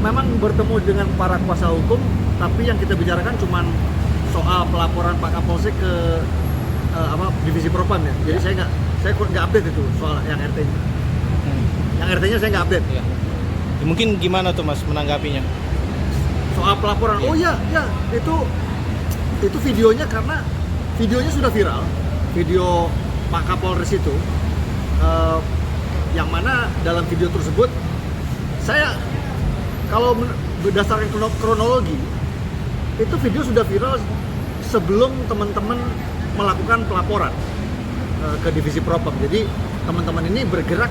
memang bertemu dengan para kuasa hukum, tapi yang kita bicarakan cuma soal pelaporan Pak Kapolsek ke divisi Propam ya. Jadi saya nggak update itu soal yang RT-nya. Yang RT-nya saya nggak update. Ya. Mungkin gimana tuh Mas menanggapinya? Soal pelaporan, oh ya, itu videonya, karena videonya sudah viral, video Pak Kapolres itu, yang mana dalam video tersebut saya, kalau berdasarkan kronologi, itu video sudah viral sebelum teman-teman melakukan pelaporan ke divisi Propam. Jadi teman-teman ini bergerak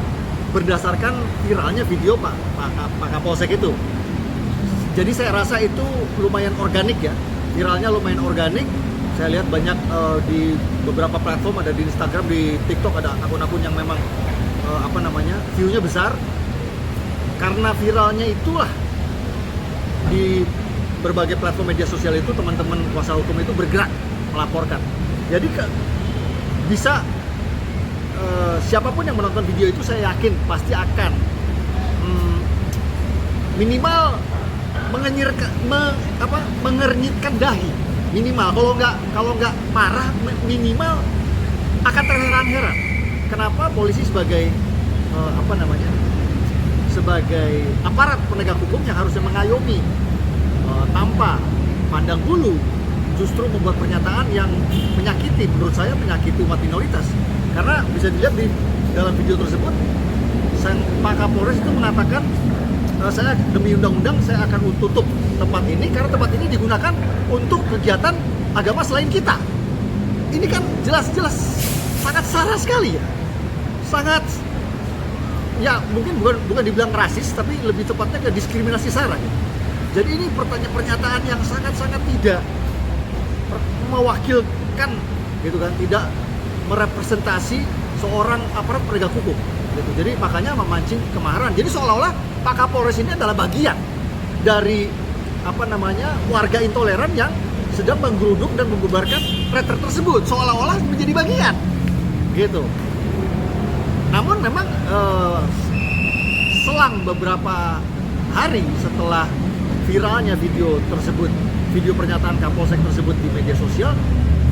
berdasarkan viralnya video Pak Kapolsek itu. Jadi saya rasa itu lumayan organik ya, viralnya lumayan organik. Saya lihat banyak di beberapa platform, ada di Instagram, di TikTok, ada akun-akun yang memang view-nya besar. Karena viralnya itulah di berbagai platform media sosial itu, teman-teman kuasa hukum itu bergerak melaporkan. Jadi bisa siapapun yang menonton video itu, saya yakin pasti akan minimal mengernyitkan dahi, minimal. Kalau nggak marah, minimal akan terheran-heran kenapa polisi sebagai sebagai aparat penegak hukum yang harusnya mengayomi tanpa pandang bulu, justru membuat pernyataan yang menyakiti, menurut saya menyakiti umat minoritas. Karena bisa dilihat di dalam video tersebut, Pak Kapolres itu mengatakan, saya demi undang-undang saya akan tutup tempat ini karena tempat ini digunakan untuk kegiatan agama selain kita. Ini kan jelas-jelas sangat sara sekali ya, sangat ya, mungkin bukan dibilang rasis, tapi lebih tepatnya ke diskriminasi sara gitu. Jadi ini pernyataan yang sangat-sangat tidak mewakilkan gitu kan, tidak merepresentasi seorang aparat penegak hukum gitu. Jadi makanya memancing kemarahan. Jadi seolah-olah Pak Kapolres ini adalah bagian dari warga intoleran yang sedang menggeruduk dan membubarkan retret tersebut, seolah-olah menjadi bagian gitu. Namun memang selang beberapa hari setelah viralnya video tersebut, video pernyataan Kapolsek tersebut di media sosial,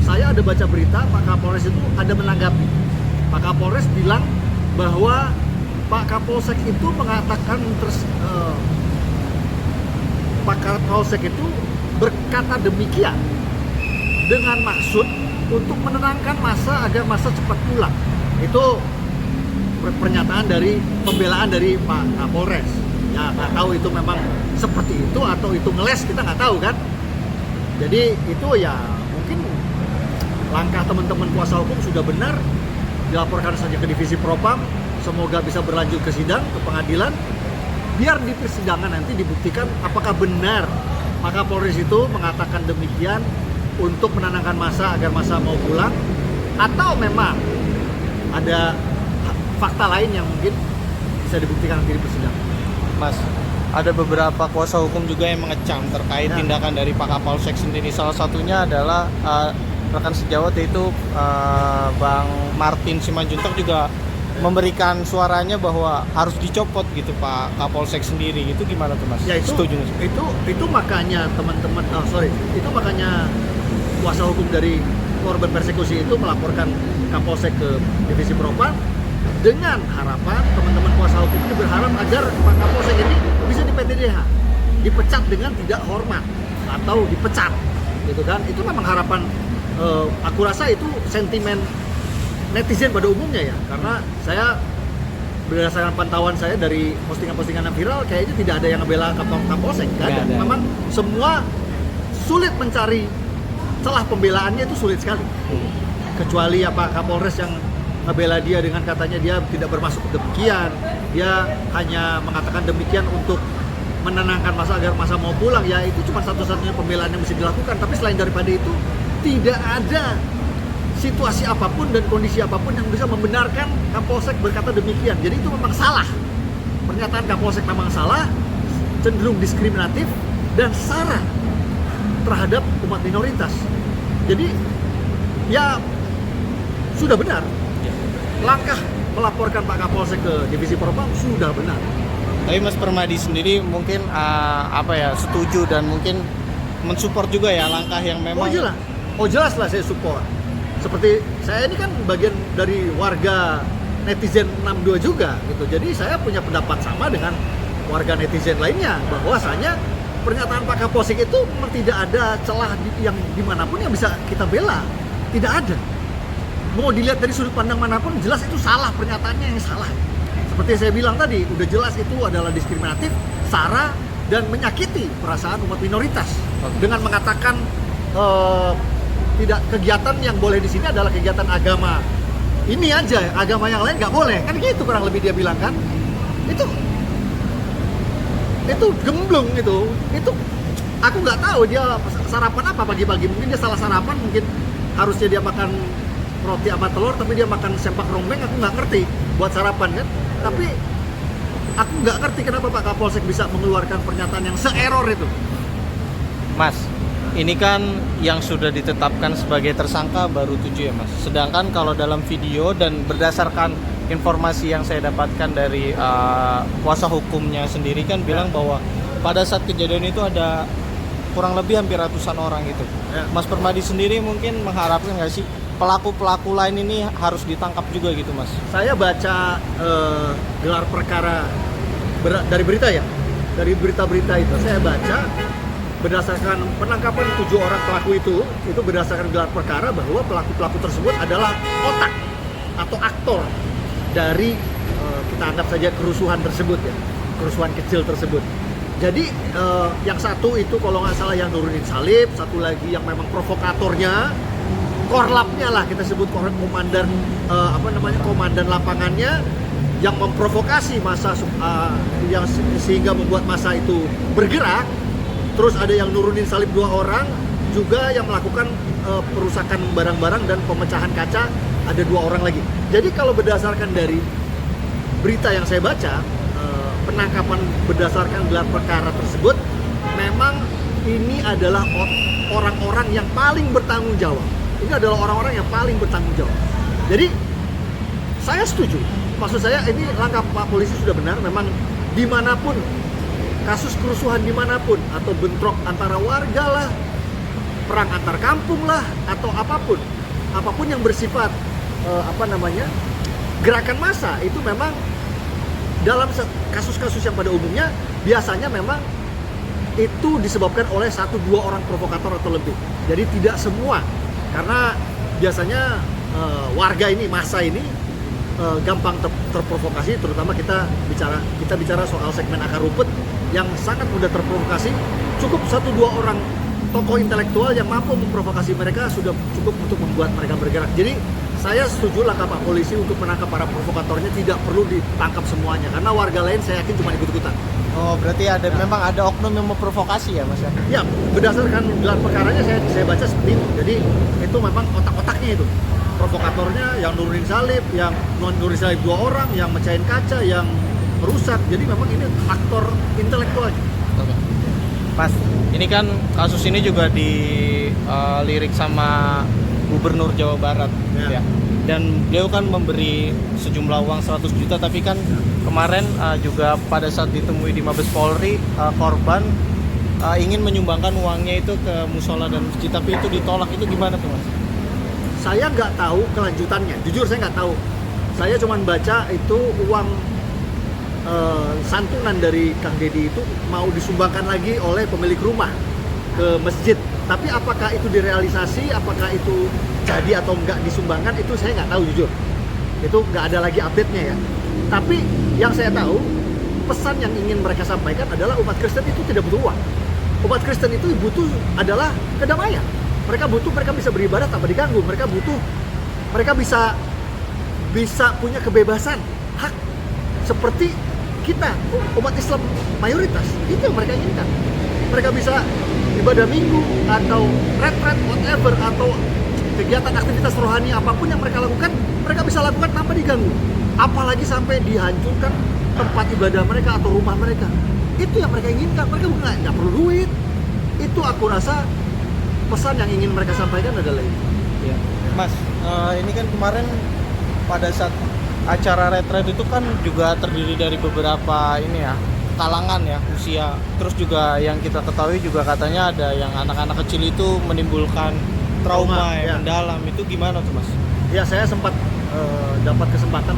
saya ada baca berita Pak Kapolres itu ada menanggapi. Pak Kapolres bilang bahwa Pak Kapolsek itu mengatakan Pak Kapolsek itu berkata demikian dengan maksud untuk menenangkan massa agar massa cepat pulang. Itu pernyataan dari pembelaan dari Pak Kapolres. Ya nggak tahu itu memang seperti itu atau itu ngeles, kita nggak tahu kan. Jadi itu ya mungkin langkah teman-teman kuasa hukum sudah benar, dilaporkan saja ke divisi Propam, semoga bisa berlanjut ke sidang, ke pengadilan, biar di persidangan nanti dibuktikan apakah benar Pak Kapolres itu mengatakan demikian untuk menenangkan massa agar massa mau pulang, atau memang ada fakta lain yang mungkin bisa dibuktikan nanti di persidangan. Mas, ada beberapa kuasa hukum juga yang mengecam terkait tindakan dari Pak Kapolsek sendiri. Salah satunya adalah rekan sejawat, yaitu Bang Martin Simanjuntak juga memberikan suaranya bahwa harus dicopot gitu Pak Kapolsek sendiri. Itu gimana tuh Mas? Ya setuju? Itu makanya teman-teman, itu makanya kuasa hukum dari korban persekusi itu melaporkan Kapolsek ke divisi Propam dengan harapan teman-teman kuasa hukum itu berharap agar Pak Kapolsek ini bisa di PTDH, dipecat dengan tidak hormat atau dipecat, gitu kan? Itu memang harapan. Aku rasa itu sentimen netizen pada umumnya ya, karena saya berdasarkan pantauan saya dari postingan-postingan yang viral, kayaknya tidak ada yang ngebela Kapolsek, nggak ada. Memang semua sulit mencari celah pembelaannya, itu sulit sekali. Kecuali ya Pak Kapolres yang ngebela dia dengan katanya dia tidak bermaksud demikian, dia hanya mengatakan demikian untuk menenangkan massa agar massa mau pulang, ya itu cuma satu-satunya pembelaan yang bisa dilakukan. Tapi selain daripada itu, tidak ada situasi apapun dan kondisi apapun yang bisa membenarkan Kapolsek berkata demikian. Jadi itu memang salah. Pernyataan Kapolsek memang salah, cenderung diskriminatif dan sara terhadap umat minoritas. Jadi ya sudah benar, langkah melaporkan Pak Kapolsek ke divisi Propam sudah benar. Tapi Mas Permadi sendiri mungkin setuju dan mungkin mensupport juga ya langkah yang memang jelas lah saya support. Seperti saya ini kan bagian dari warga netizen 62 juga gitu. Jadi saya punya pendapat sama dengan warga netizen lainnya bahwasanya pernyataan Pak Kapolsek itu memang tidak ada celah yang dimanapun yang bisa kita bela. Tidak ada. Mau dilihat dari sudut pandang manapun jelas itu salah, pernyataannya yang salah. Seperti saya bilang tadi, udah jelas itu adalah diskriminatif, sara, dan menyakiti perasaan umat minoritas. Dengan mengatakan tidak, kegiatan yang boleh di sini adalah kegiatan agama ini aja, agama yang lain nggak boleh, kan gitu kurang lebih dia bilang kan. Itu gemblung itu aku nggak tahu dia sarapan apa pagi-pagi, mungkin dia salah sarapan, mungkin harusnya dia makan roti sama telur tapi dia makan sempak rombeng, aku nggak ngerti buat sarapan kan. Tapi aku nggak ngerti kenapa Pak Kapolsek bisa mengeluarkan pernyataan yang se-error itu. Mas, ini kan yang sudah ditetapkan sebagai tersangka baru 7 ya Mas. Sedangkan kalau dalam video dan berdasarkan informasi yang saya dapatkan dari kuasa hukumnya sendiri kan bilang bahwa pada saat kejadian itu ada kurang lebih hampir ratusan orang gitu. Mas Permadi sendiri mungkin mengharapkan nggak sih pelaku-pelaku lain ini harus ditangkap juga gitu Mas? Saya baca gelar perkara dari berita ya, dari berita-berita itu saya baca berdasarkan penangkapan 7 orang pelaku itu berdasarkan gelar perkara bahwa pelaku-pelaku tersebut adalah otak atau aktor dari kita anggap saja kerusuhan tersebut ya, kerusuhan kecil tersebut. Jadi yang satu itu kalau nggak salah yang nurunin salib, satu lagi yang memang provokatornya, korlapnya lah kita sebut, komandan komandan lapangannya yang memprovokasi massa yang sehingga membuat massa itu bergerak. Terus ada yang nurunin salib 2 orang juga yang melakukan perusakan barang-barang dan pemecahan kaca, ada 2 orang lagi. Jadi kalau berdasarkan dari berita yang saya baca, penangkapan berdasarkan gelar perkara tersebut memang ini adalah orang-orang yang paling bertanggung jawab. Ini adalah orang-orang yang paling bertanggung jawab. Jadi saya setuju. Maksud saya ini langkah Pak Polisi sudah benar. Memang dimanapun kasus kerusuhan dimanapun atau bentrok antara warga lah, perang antar kampung lah, atau apapun yang bersifat gerakan massa itu memang dalam kasus-kasus yang pada umumnya biasanya memang itu disebabkan oleh 1-2 orang provokator atau lebih. Jadi tidak semua, karena biasanya warga ini, massa ini gampang terprovokasi, terutama kita bicara soal segmen akar rumput yang sangat mudah terprovokasi. Cukup 1-2 orang tokoh intelektual yang mampu memprovokasi mereka sudah cukup untuk membuat mereka bergerak. Jadi saya setuju langkah Pak Polisi untuk menangkap para provokatornya, tidak perlu ditangkap semuanya karena warga lain saya yakin cuma ikut-ikutan. Oh, berarti memang ada oknum yang memprovokasi ya Mas ya? Ya, berdasarkan gelar perkaranya saya baca seperti itu. Jadi itu memang otak-otaknya itu. Provokatornya yang nurunin salib, yang nurunin salib 2 orang, yang mecahin kaca, yang merusak. Jadi memang ini aktor intelektualnya. Oke. Mas, ini kan kasus ini juga dilirik sama Gubernur Jawa Barat ya. Dan beliau kan memberi sejumlah uang 100 juta, tapi kan kemarin juga pada saat ditemui di Mabes Polri, korban ingin menyumbangkan uangnya itu ke musola dan masjid, tapi itu ditolak. Itu gimana tuh Mas? Saya nggak tahu kelanjutannya, jujur saya nggak tahu. Saya cuma baca itu uang santunan dari Kang Deddy itu mau disumbangkan lagi oleh pemilik rumah ke masjid. Tapi apakah itu direalisasi, apakah itu jadi atau enggak disumbangkan, itu saya nggak tahu jujur. Itu nggak ada lagi update-nya ya. Tapi yang saya tahu, pesan yang ingin mereka sampaikan adalah umat Kristen itu tidak butuh uang. Umat Kristen itu butuh adalah kedamaian. Mereka bisa beribadah tanpa diganggu. Mereka bisa punya kebebasan, hak seperti kita, umat Islam mayoritas. Itu yang mereka inginkan. Mereka bisa ibadah minggu atau retret whatever, atau kegiatan aktivitas rohani apapun yang mereka lakukan, mereka bisa lakukan tanpa diganggu. Apalagi sampai dihancurkan tempat ibadah mereka atau rumah mereka. Itu yang mereka inginkan. Mereka nggak perlu duit. Itu aku rasa pesan yang ingin mereka sampaikan adalah itu. Ya. Mas, ini kan kemarin pada saat acara retret itu kan juga terdiri dari beberapa kalangan ya usia. Terus juga yang kita ketahui juga katanya ada yang anak-anak kecil itu menimbulkan trauma yang ya. mendalam. Itu gimana tuh Mas? Ya, saya sempat dapat kesempatan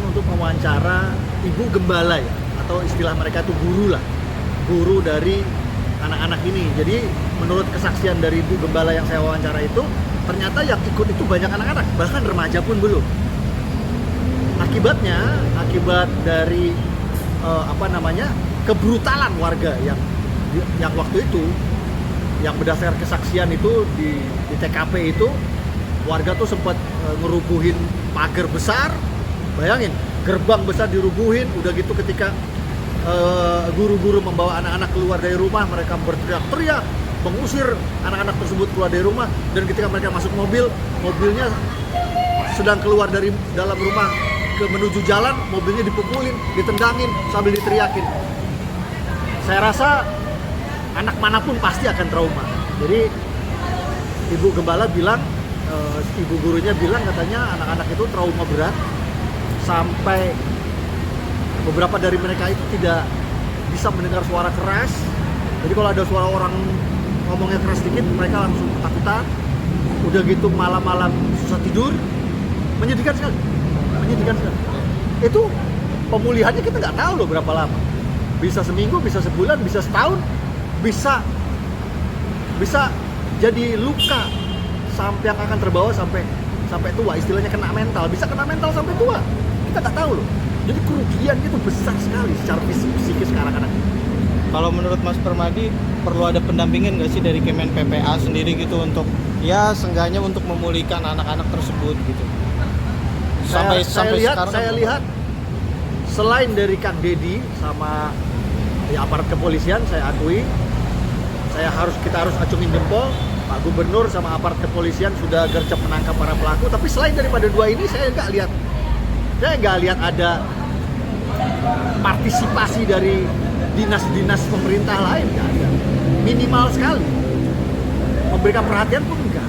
untuk mewawancara ibu gembala ya, atau istilah mereka itu guru dari anak-anak ini. Jadi menurut kesaksian dari ibu gembala yang saya wawancara itu, ternyata yang ikut itu banyak anak-anak, bahkan remaja pun belum. Akibat dari kebrutalan warga yang waktu itu, yang berdasar kesaksian itu di TKP itu, warga tuh sempat ngerubuhin pagar besar. Bayangin, gerbang besar dirubuhin. Udah gitu ketika guru-guru membawa anak-anak keluar dari rumah, mereka berteriak-teriak mengusir anak-anak tersebut keluar dari rumah. Dan ketika mereka masuk mobilnya sedang keluar dari dalam rumah menuju jalan, mobilnya dipukulin, ditendangin sambil diteriakin. Saya rasa anak manapun pasti akan trauma. Jadi ibu gembala bilang, ibu gurunya bilang katanya anak-anak itu trauma berat, sampai beberapa dari mereka itu tidak bisa mendengar suara keras. Jadi kalau ada suara orang ngomongnya keras sedikit, mereka langsung ketakutan. Udah gitu malam-malam susah tidur. Menyedihkan sekali. Itu pemulihannya kita nggak tahu loh berapa lama. Bisa seminggu, bisa sebulan, bisa setahun, bisa jadi luka sampai yang akan terbawa sampai tua. Istilahnya kena mental, bisa kena mental sampai tua. Kita nggak tahu loh. Jadi kerugian itu besar sekali secara psikis ke anak-anak. Kalau menurut Mas Permadi, perlu ada pendampingan nggak sih dari Kemen PPA sendiri gitu untuk ya seenggaknya untuk memulihkan anak-anak tersebut gitu? Sampai sekarang saya lihat selain dari Kang Dedi sama ya aparat kepolisian, saya akui kita harus acungin jempol. Pak Gubernur sama aparat kepolisian sudah gercep menangkap para pelaku. Tapi selain daripada dua ini, saya nggak lihat ada partisipasi dari dinas-dinas pemerintah lain. Nggak ada, minimal sekali. Memberikan perhatian pun enggak.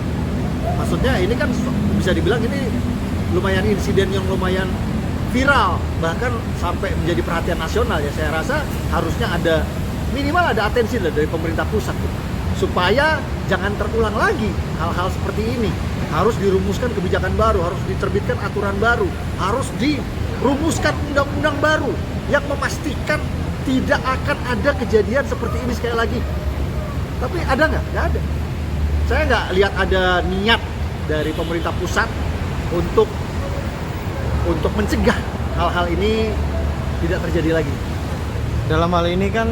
Maksudnya ini kan bisa dibilang ini lumayan insiden yang lumayan viral, bahkan sampai menjadi perhatian nasional ya. Saya rasa harusnya ada minimal ada atensi dari pemerintah pusat supaya jangan terulang lagi hal-hal seperti ini. Harus dirumuskan kebijakan baru, harus diterbitkan aturan baru, harus dirumuskan undang-undang baru yang memastikan tidak akan ada kejadian seperti ini sekali lagi. Tapi ada nggak? Nggak ada. Saya nggak lihat ada niat dari pemerintah pusat untuk mencegah hal-hal ini tidak terjadi lagi. Dalam hal ini kan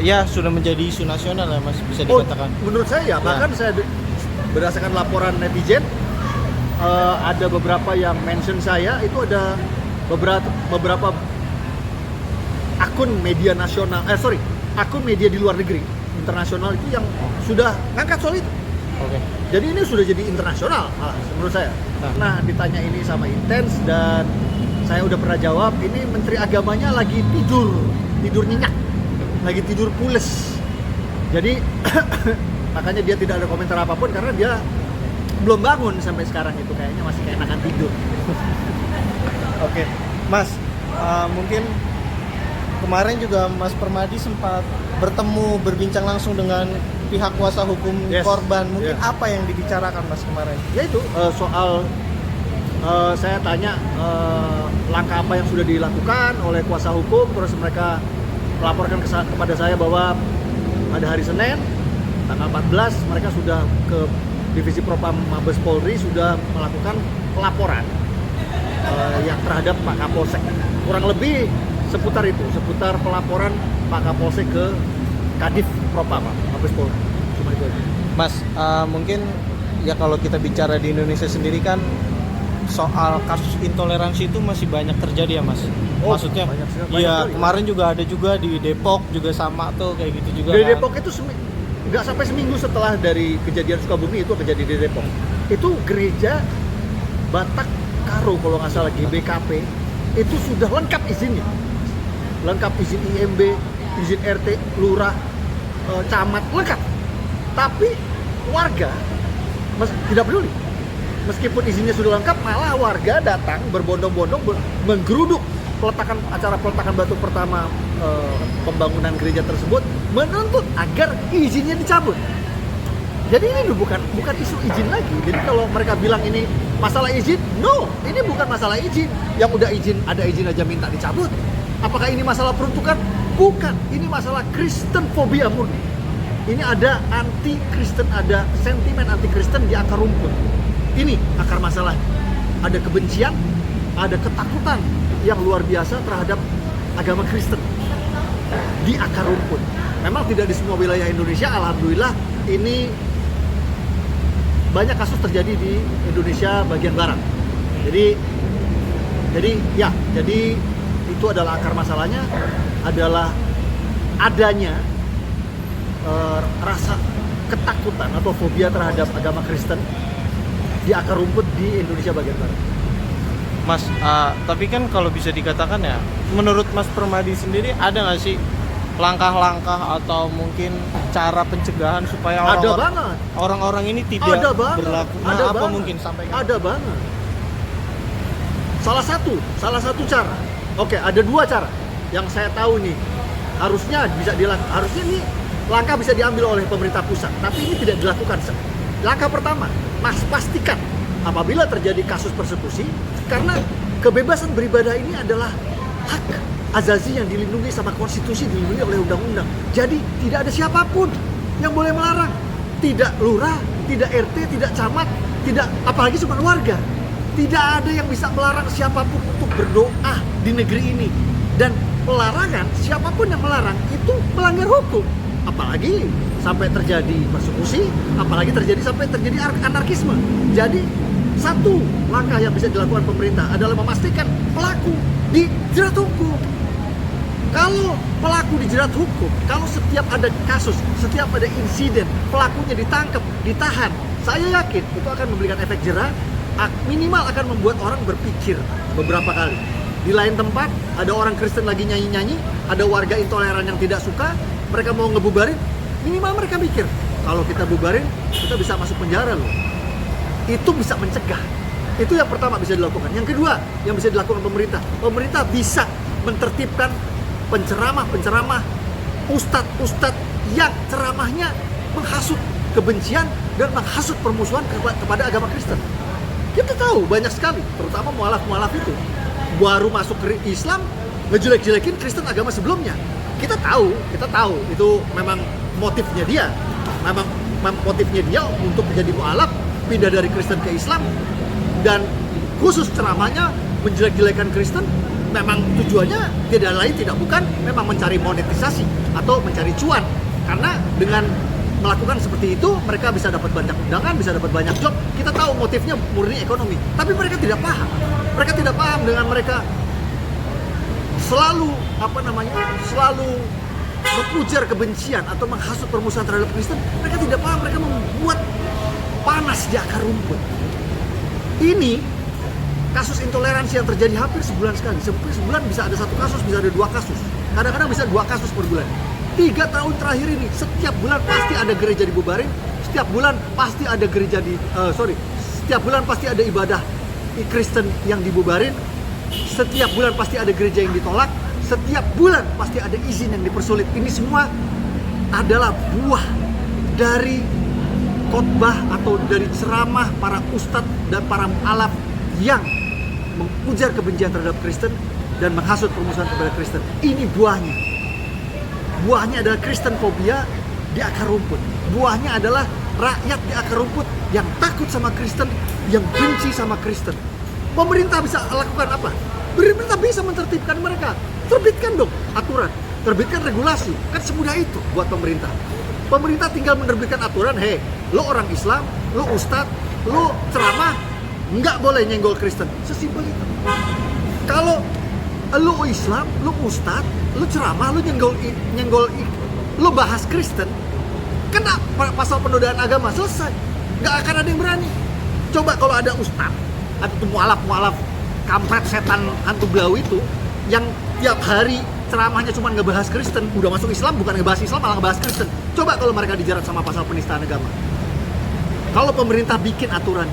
ya sudah menjadi isu nasional ya Mas, bisa dikatakan. Menurut saya ya, bahkan saya berdasarkan laporan netizen, ada beberapa yang mention saya, itu ada beberapa akun media nasional, akun media di luar negeri, internasional itu yang sudah ngangkat soal itu. Oke. Jadi ini sudah jadi internasional menurut saya. Nah, ditanya ini sama intens dan saya udah pernah jawab, ini Menteri Agamanya lagi tidur nyenyak, lagi tidur pules. Jadi makanya dia tidak ada komentar apapun karena dia belum bangun sampai sekarang, itu kayaknya masih keenakan tidur. Oke, Mas, mungkin kemarin juga Mas Permadi sempat berbincang langsung dengan pihak kuasa hukum korban. Mungkin apa yang dibicarakan Mas kemarin? Yaitu soal saya tanya langkah apa yang sudah dilakukan oleh kuasa hukum, terus mereka melaporkan kepada saya bahwa pada hari Senin tanggal 14 mereka sudah ke Divisi Propam Mabes Polri sudah melakukan pelaporan yang terhadap Pak Kapolsek. Kurang lebih seputar pelaporan Pak Kapolsek ke Kadif Propam Mabes Polri. Cuma itu aja. Mas, mungkin ya kalau kita bicara di Indonesia sendiri kan soal kasus intoleransi itu masih banyak terjadi ya Mas. Maksudnya iya, kemarin juga ada juga di Depok juga sama tuh kayak gitu juga. Di Depok itu nggak sampai seminggu setelah dari kejadian Sukabumi itu kejadian di Depok. Itu gereja Batak Karo kalau nggak salah GBKP itu sudah lengkap izinnya. Lengkap izin IMB, izin RT, lurah, camat, lengkap. Tapi warga tidak peduli. meskipun izinnya sudah lengkap, malah warga datang berbondong-bondong menggeruduk acara peletakan batu pertama pembangunan gereja tersebut, menuntut agar izinnya dicabut. Jadi ini bukan isu izin lagi. Jadi kalau mereka bilang ini masalah izin, no, ini bukan masalah izin. Yang udah izin, ada izin aja minta dicabut. Apakah ini masalah peruntukan? Bukan, ini masalah Kristen fobia murni. Ini ada anti-Kristen, ada sentimen anti-Kristen di akar rumput. Ini akar masalah. Ada kebencian, ada ketakutan yang luar biasa terhadap agama Kristen di akar rumput. Memang tidak di semua wilayah Indonesia, alhamdulillah ini banyak kasus terjadi di Indonesia bagian barat. Jadi itu adalah akar masalahnya, adalah adanya rasa ketakutan atau fobia terhadap agama Kristen di akar rumput di Indonesia bagian barat. Mas, tapi kan kalau bisa dikatakan ya, menurut Mas Permadi sendiri ada nggak sih langkah-langkah atau mungkin cara pencegahan supaya orang-orang ini tidak berlaku? Apa mungkin sampaikan? Ada banget. Salah satu cara. Oke, ada dua cara yang saya tahu nih. Harusnya ini langkah bisa diambil oleh pemerintah pusat, tapi ini tidak dilakukan. Langkah pertama, pastikan apabila terjadi kasus persekusi, karena kebebasan beribadah ini adalah hak azazi yang dilindungi sama konstitusi, dilindungi oleh undang-undang. Jadi tidak ada siapapun yang boleh melarang. Tidak lurah, tidak RT, tidak camat, tidak apalagi cuma warga. Tidak ada yang bisa melarang siapapun untuk berdoa di negeri ini. Dan pelarangan, siapapun yang melarang itu melanggar hukum. Apalagi sampai terjadi persekusi, apalagi sampai terjadi anarkisme. Jadi satu langkah yang bisa dilakukan pemerintah adalah memastikan pelaku dijerat hukum. Kalau pelaku dijerat hukum, kalau setiap ada kasus, setiap ada insiden, pelakunya ditangkap, ditahan, saya yakin itu akan memberikan efek jera, minimal akan membuat orang berpikir beberapa kali. Di lain tempat, ada orang Kristen lagi nyanyi-nyanyi, ada warga intoleran yang tidak suka, mereka mau ngebubarin, minimal mereka mikir, kalau kita bubarin, kita bisa masuk penjara loh. Itu bisa mencegah. Itu yang pertama bisa dilakukan. Yang kedua, yang bisa dilakukan pemerintah bisa mentertibkan penceramah, ustadz yang ceramahnya menghasut kebencian dan menghasut permusuhan kepada agama Kristen. Kita tahu banyak sekali, terutama mualaf-mualaf itu baru masuk ke Islam ngejelek-jelekin Kristen agama sebelumnya. Kita tahu itu memang motifnya dia. Memang motifnya dia untuk menjadi mualaf, pindah dari Kristen ke Islam, dan khusus ceramahnya menjelek-jelekan Kristen. Memang tujuannya tidak bukan memang mencari monetisasi atau mencari cuan. Karena dengan melakukan seperti itu mereka bisa dapat banyak undangan, bisa dapat banyak job. Kita tahu motifnya murni ekonomi, tapi mereka tidak paham. Mereka tidak paham dengan mereka selalu mengujar kebencian atau menghasut permusuhan terhadap Kristen. Mereka tidak paham, mereka membuat panas di akar rumput. Ini kasus intoleransi yang terjadi hampir sebulan sekali. Sebulan bisa ada satu kasus, bisa ada dua kasus. Kadang-kadang bisa 2 kasus per bulan. 3 tahun terakhir ini, setiap bulan pasti ada gereja dibubarin. Setiap bulan pasti ada setiap bulan pasti ada ibadah Kristen yang dibubarin. Setiap bulan pasti ada gereja yang ditolak. Setiap bulan pasti ada izin yang dipersulit. Ini semua adalah buah dari khotbah atau dari ceramah para ustadz dan para mu'alaf yang mengujar kebencian terhadap Kristen dan menghasut permusuhan kepada Kristen. Ini buahnya. Buahnya adalah Kristen fobia di akar rumput. Buahnya adalah rakyat di akar rumput yang takut sama Kristen, yang benci sama Kristen. Pemerintah bisa lakukan apa? Pemerintah bisa menertibkan mereka. Terbitkan dong aturan, terbitkan regulasi. Kan semudah itu buat pemerintah. Pemerintah tinggal menerbitkan aturan, lo orang Islam, lo ustadz, lo ceramah, nggak boleh nyenggol Kristen. Sesimpel itu. Kalau lo Islam, lo ustadz, lo ceramah, lo nyenggol, lo bahas Kristen, kena pasal penodaan agama, selesai. Nggak akan ada yang berani. Coba kalau ada ustadz atau mualaf kampret setan hantu blau itu yang tiap hari ceramahnya cuma ngebahas Kristen, udah masuk Islam, bukan ngebahas Islam malah ngebahas Kristen. Coba kalau mereka dijerat sama pasal penistaan agama. Kalau pemerintah bikin aturan,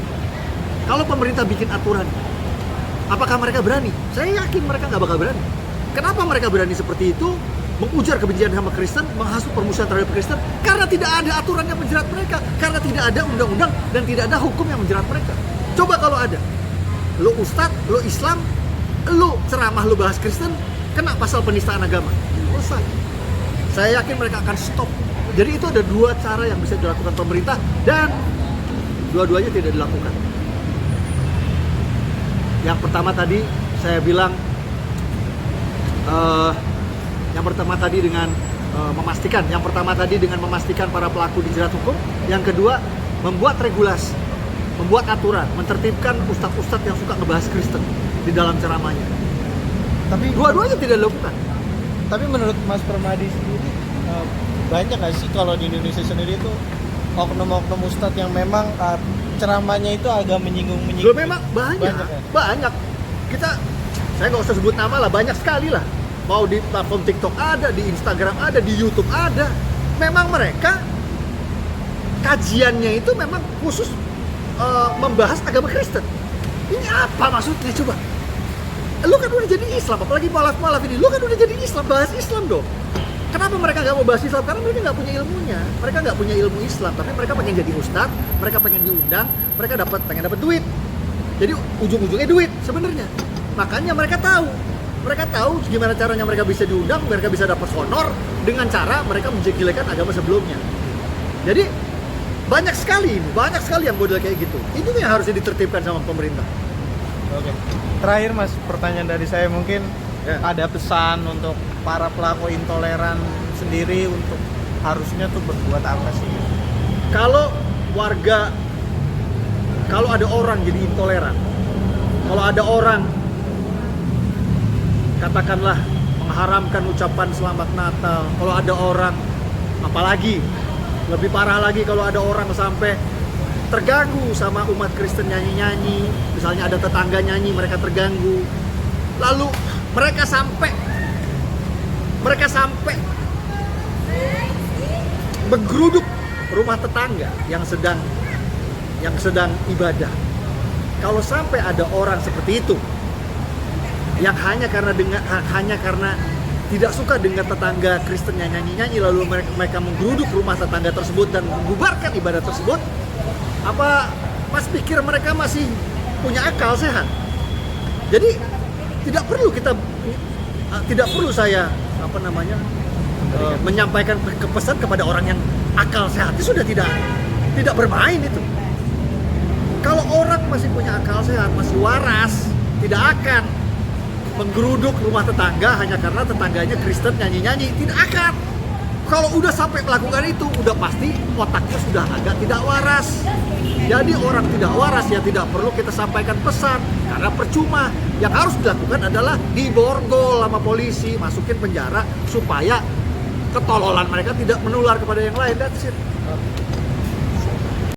Kalau pemerintah bikin aturan, apakah mereka berani? Saya yakin mereka nggak bakal berani. Kenapa mereka berani seperti itu? Mengujar kebencian sama Kristen, menghasut permusuhan terhadap Kristen, karena tidak ada aturan yang menjerat mereka, karena tidak ada undang-undang dan tidak ada hukum yang menjerat mereka. Coba kalau ada, lo ustadz, lo Islam, lo ceramah, lo bahas Kristen, kena pasal penistaan agama. Selesai. Saya yakin mereka akan stop. Jadi itu ada dua cara yang bisa dilakukan pemerintah dan dua-duanya tidak dilakukan. Yang pertama tadi saya bilang, yang pertama tadi dengan memastikan para pelaku dijerat hukum. Yang kedua, membuat regulasi, membuat aturan, mentertibkan ustadz-ustadz yang suka ngebahas Kristen di dalam ceramahnya. Tapi Dua-duanya tidak dilakukan. Tapi menurut Mas Permadi sendiri, banyak nggak sih kalau di Indonesia sendiri itu oknum-oknum ustadz yang memang ceramahnya itu agak menyinggung-menyinggung? Loh, memang banyak. Ya? Saya nggak usah sebut nama lah, banyak sekali lah. Mau di platform TikTok ada, di Instagram ada, di YouTube ada. Memang mereka kajiannya itu memang khusus membahas agama Kristen. Ini apa maksudnya coba? Lu kan udah jadi Islam, apalagi mualaf-mualaf ini. Lu kan udah jadi Islam, bahas Islam dong. Kenapa mereka nggak mau bahas Islam? Karena mereka nggak punya ilmunya. Mereka nggak punya ilmu Islam, tapi mereka pengen jadi ustadz, mereka pengen diundang, mereka pengen dapat duit. Jadi ujung-ujungnya duit sebenarnya. Makanya mereka tahu gimana caranya mereka bisa diundang, mereka bisa dapat honor dengan cara mereka menjelek-jelekan agama sebelumnya. Jadi banyak sekali yang model kayak gitu. Itu yang harusnya ditertibkan sama pemerintah. Oke. Terakhir Mas, pertanyaan dari saya mungkin ada pesan untuk para pelaku intoleran sendiri untuk harusnya tuh berbuat apa sih? Kalau ada orang jadi intoleran, kalau ada orang katakanlah mengharamkan ucapan selamat Natal, kalau ada orang, apalagi lebih parah lagi kalau ada orang sampai terganggu sama umat Kristen nyanyi-nyanyi, misalnya ada tetangga nyanyi, mereka terganggu, lalu mereka sampai menggeruduk rumah tetangga yang sedang ibadah. Kalau sampai ada orang seperti itu yang hanya karena tidak suka dengan tetangga Kristen yang nyanyi-nyanyi, lalu mereka menggeruduk rumah tetangga tersebut dan membubarkan ibadah tersebut, apa Mas pikir mereka masih punya akal sehat? Jadi tidak perlu saya menyampaikan pesan kepada orang yang akal sehat itu sudah tidak bermain itu. Kalau orang masih punya akal sehat, masih waras, tidak akan menggeruduk rumah tetangga hanya karena tetangganya Kristen nyanyi-nyanyi, tidak akan. Kalau udah sampai melakukan itu, udah pasti otaknya sudah agak tidak waras. Jadi orang tidak waras ya tidak perlu kita sampaikan pesan, karena percuma. Yang harus dilakukan adalah diborgol sama polisi, masukin penjara supaya ketololan mereka tidak menular kepada yang lain. That's it.